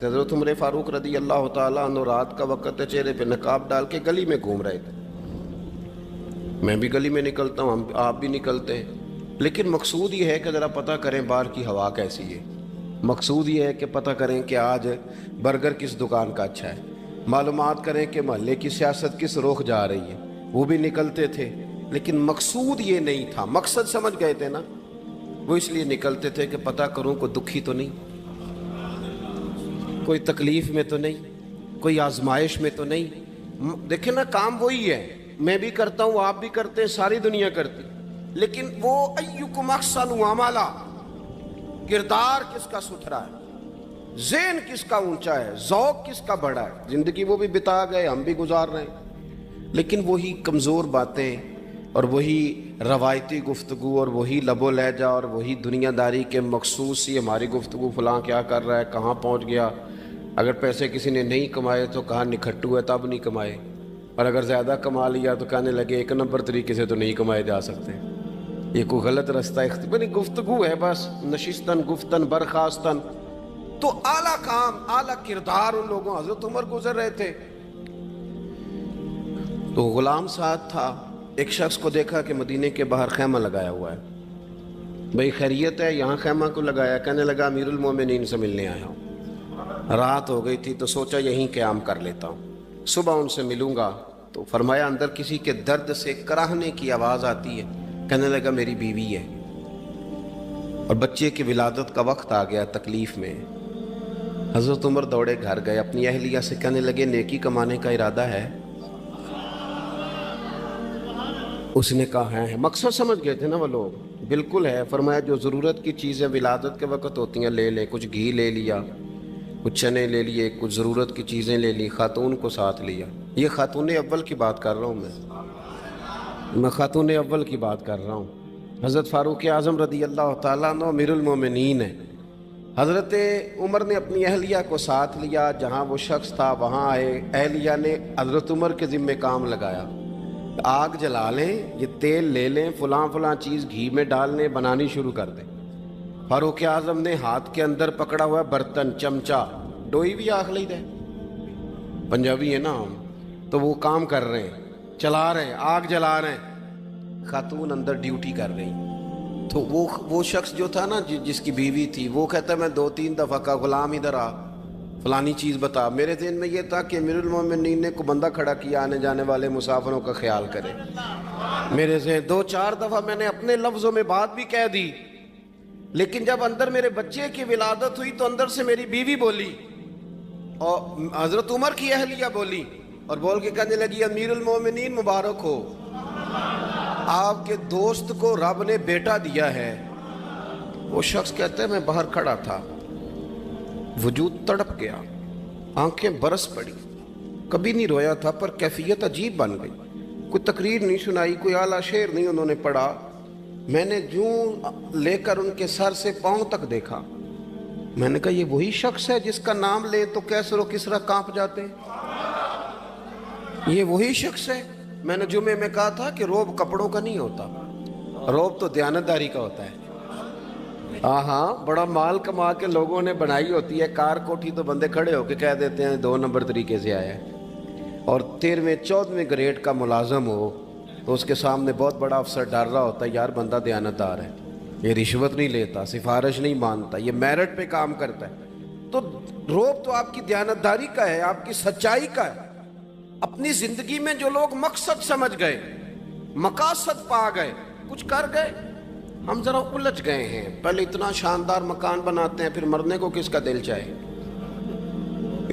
حضرت عمر فاروق رضی اللہ تعالیٰ عنہ رات کا وقت چہرے پہ نقاب ڈال کے گلی میں گھوم رہے تھے۔ میں بھی گلی میں نکلتا ہوں، آپ بھی نکلتے ہیں، لیکن مقصود یہ ہے کہ ذرا پتہ کریں باہر کی ہوا کیسی ہے۔ مقصود یہ ہے کہ پتہ کریں کہ آج برگر کس دکان کا اچھا ہے، معلومات کریں کہ محلے کی سیاست کس رخ جا رہی ہے۔ وہ بھی نکلتے تھے، لیکن مقصود یہ نہیں تھا۔ مقصد سمجھ گئے تھے نا، وہ اس لیے نکلتے تھے کہ پتہ کروں کوئی دکھی تو نہیں، کوئی تکلیف میں تو نہیں، کوئی آزمائش میں تو نہیں۔ دیکھیں نا، کام وہی ہے، میں بھی کرتا ہوں، آپ بھی کرتے ہیں، ساری دنیا کرتی، لیکن وہ ایکم احسن عملا، کردار کس کا ستھرا ہے، ذہن کس کا اونچا ہے، ذوق کس کا بڑا ہے۔ زندگی وہ بھی بتا گئے، ہم بھی گزار رہے ہیں، لیکن وہی کمزور باتیں اور وہی روایتی گفتگو اور وہی لب و لہجہ اور وہی دنیا داری کے مخصوص سی ہماری گفتگو، فلاں کیا کر رہا ہے، کہاں پہنچ گیا۔ اگر پیسے کسی نے نہیں کمائے تو کہاں نکھٹو ہے تب نہیں کمائے، اور اگر زیادہ کما لیا تو کہنے لگے ایک نمبر طریقے سے تو نہیں کمائے جا سکتے، یہ کوئی غلط رستہ بنی گفتگو ہے بس، نشستن گفتن برخاستن۔ تو اعلیٰ کام، اعلیٰ کردار ان لوگوں، حضرت عمر گزر رہے تھے تو غلام ساتھ تھا۔ ایک شخص کو دیکھا کہ مدینے کے باہر خیمہ لگایا ہوا ہے، بھئی خیریت ہے، یہاں خیمہ کو لگایا؟ کہنے لگا امیر المومنین سے ملنے آیا ہوں، رات ہو گئی تھی تو سوچا یہیں قیام کر لیتا ہوں، صبح ان سے ملوں گا۔ تو فرمایا اندر کسی کے درد سے کراہنے کی آواز آتی ہے۔ کہنے لگا میری بیوی ہے اور بچے کی ولادت کا وقت آ گیا، تکلیف میں۔ حضرت عمر دوڑے گھر گئے، اپنی اہلیہ سے کہنے لگے نیکی کمانے کا ارادہ ہے؟ اس نے کہا ہے۔ مقصد سمجھ گئے تھے نا وہ لوگ، بالکل ہے۔ فرمایا جو ضرورت کی چیزیں ولادت کے وقت ہوتی ہیں لے لیں، کچھ گھی لے لیا، کچھ چنے لے لیے، کچھ ضرورت کی چیزیں لے لی، خاتون کو ساتھ لیا۔ یہ خاتون اول کی بات کر رہا ہوں، میں خاتون اول کی بات کر رہا ہوں۔ حضرت فاروق اعظم رضی اللہ تعالیٰ عنہ امیر المومنین ہیں۔ حضرت عمر نے اپنی اہلیہ کو ساتھ لیا، جہاں وہ شخص تھا وہاں آئے، اہلیہ نے حضرت عمر کے ذمہ کام لگایا، آگ جلا لیں، یہ تیل لے لیں، فلاں فلاں چیز گھی میں ڈال لیں، بنانی شروع کر دیں۔ فاروق اعظم نے ہاتھ کے اندر پکڑا ہوا برتن، چمچہ، ڈوئی بھی آخ لی دے، پنجابی ہے نا ہم، تو وہ کام کر رہے ہیں، چلا رہے ہیں، آگ جلا رہے ہیں، خاتون اندر ڈیوٹی کر رہی۔ تو وہ شخص جو تھا نا جس کی بیوی تھی، وہ کہتا ہے میں 2-3 دفعہ کا غلام ادھر آ، فلانی چیز بتا۔ میرے ذہن میں یہ تھا کہ امیر المومنین نے کو بندہ کھڑا کیا آنے جانے والے مسافروں کا خیال کرے۔ میرے ذہن 2-4 دفعہ میں نے اپنے لفظوں میں بات بھی کہہ دی، لیکن جب اندر میرے بچے کی ولادت ہوئی تو اندر سے میری بیوی بولی اور حضرت عمر کی اہلیہ بولی، اور بول کے کہنے لگی امیر المومنین مبارک ہو، آپ کے دوست کو رب نے بیٹا دیا ہے۔ وہ شخص کہتا ہے میں باہر کھڑا تھا، وجود تڑپ گیا، آنکھیں برس پڑی، کبھی نہیں رویا تھا پر کیفیت عجیب بن گئی۔ کوئی تقریر نہیں سنائی، کوئی اعلیٰ شعر نہیں انہوں نے پڑھا، میں نے جوں لے کر ان کے سر سے پاؤں تک دیکھا۔ میں نے کہا یہ وہی شخص ہے جس کا نام لے تو کیسر و کسرا کانپ جاتے ہیں، یہ وہی شخص ہے۔ میں نے جمعے میں کہا تھا کہ روب کپڑوں کا نہیں ہوتا، روب تو دیانتداری کا ہوتا ہے۔ ہاں، بڑا مال کما کے لوگوں نے بنائی ہوتی ہے کار کوٹھی، تو بندے کھڑے ہو کے کہہ دیتے ہیں 2 نمبر طریقے سے آیا ہے، اور 13ویں-14ویں گریڈ کا ملازم ہو تو اس کے سامنے بہت بڑا افسر ڈر رہا ہوتا ہے، یار بندہ دیانتدار ہے، یہ رشوت نہیں لیتا، سفارش نہیں مانتا، یہ میرٹ پہ کام کرتا ہے۔ تو روب تو آپ کی دیانتداری کا ہے، آپ کی سچائی کا ہے۔ اپنی زندگی میں جو لوگ مقصد سمجھ گئے، مقاصد پا گئے، کچھ کر گئے، ہم ذرا الجھ گئے ہیں۔ پہلے اتنا شاندار مکان بناتے ہیں، پھر مرنے کو کس کا دل چاہے؟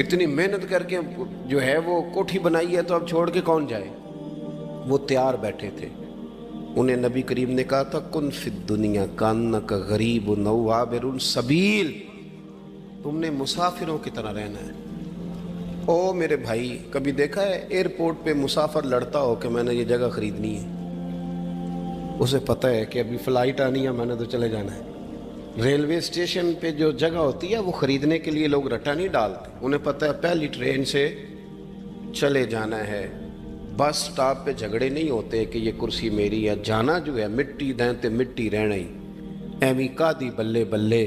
اتنی محنت کر کے جو ہے وہ کوٹھی بنائی ہے تو اب چھوڑ کے کون جائے؟ وہ تیار بیٹھے تھے، انہیں نبی کریم نے کہا تھا کن فی الدنیا کانک غریب او عابر السبیل، تم نے مسافروں کی طرح رہنا ہے۔ او میرے بھائی، کبھی دیکھا ہے ایئرپورٹ پہ مسافر لڑتا ہو کہ میں نے یہ جگہ خریدنی ہے؟ اسے پتہ ہے کہ ابھی فلائٹ آنی ہے، میں نے تو چلے جانا ہے۔ ریلوے اسٹیشن پہ جو جگہ ہوتی ہے وہ خریدنے کے لیے لوگ رٹا نہیں ڈالتے، انہیں پتہ ہے پہلی ٹرین سے چلے جانا ہے۔ بس سٹاپ پہ جھگڑے نہیں ہوتے کہ یہ کرسی میری ہے، جانا جو ہے مٹی دیں تے مٹی رہنا ہی، ایویں کا دی بلے بلے